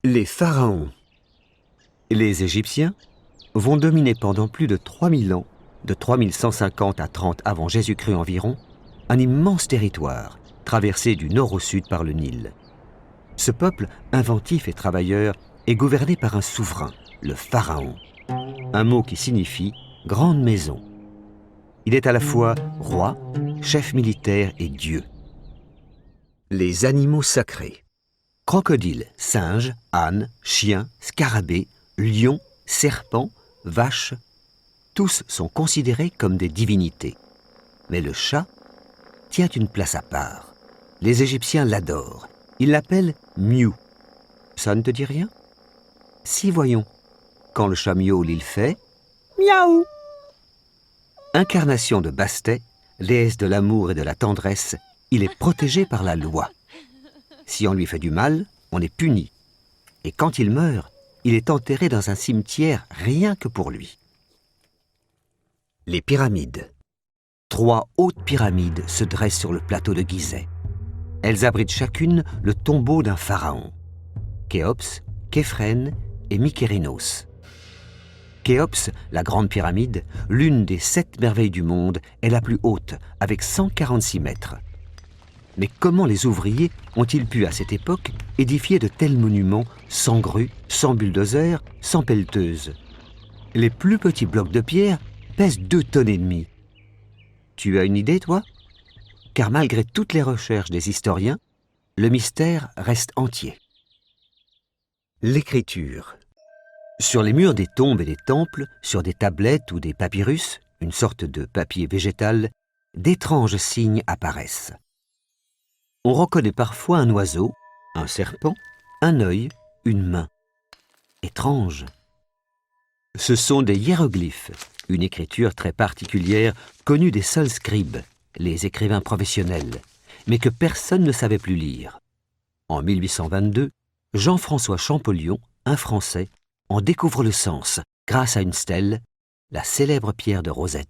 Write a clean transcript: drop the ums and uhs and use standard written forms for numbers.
Les pharaons. Les Égyptiens vont dominer pendant plus de 3000 ans, de 3150 à 30 avant Jésus-Christ environ, un immense territoire, traversé du nord au sud par le Nil. Ce peuple, inventif et travailleur, est gouverné par un souverain, le pharaon, un mot qui signifie « grande maison ». Il est à la fois roi, chef militaire et dieu. Les animaux sacrés. Crocodiles, singes, ânes, chiens, scarabées, lions, serpents, vaches, tous sont considérés comme des divinités. Mais le chat tient une place à part. Les Égyptiens l'adorent. Ils l'appellent Miou. Ça ne te dit rien? Si, voyons. Quand le chat miaule, il fait miaou. Incarnation de Bastet, déesse de l'amour et de la tendresse, il est protégé par la loi. Si on lui fait du mal, on est puni. Et quand il meurt, il est enterré dans un cimetière rien que pour lui. Les pyramides. 3 hautes pyramides se dressent sur le plateau de Gizeh. Elles abritent chacune le tombeau d'un pharaon. Khéops, Képhren et Mykérinos. Khéops, la grande pyramide, l'une des 7 merveilles du monde, est la plus haute, avec 146 mètres. Mais comment les ouvriers ont-ils pu, à cette époque, édifier de tels monuments sans grue, sans bulldozer, sans pelleteuse? Les plus petits blocs de pierre pèsent 2,5 tonnes. Tu as une idée, toi? Car malgré toutes les recherches des historiens, le mystère reste entier. L'écriture. Sur les murs des tombes et des temples, sur des tablettes ou des papyrus, une sorte de papier végétal, d'étranges signes apparaissent. On reconnaît parfois un oiseau, un serpent, un œil, une main. Étrange. Ce sont des hiéroglyphes, une écriture très particulière connue des seuls scribes, les écrivains professionnels, mais que personne ne savait plus lire. En 1822, Jean-François Champollion, un Français, en découvre le sens grâce à une stèle, la célèbre pierre de Rosette.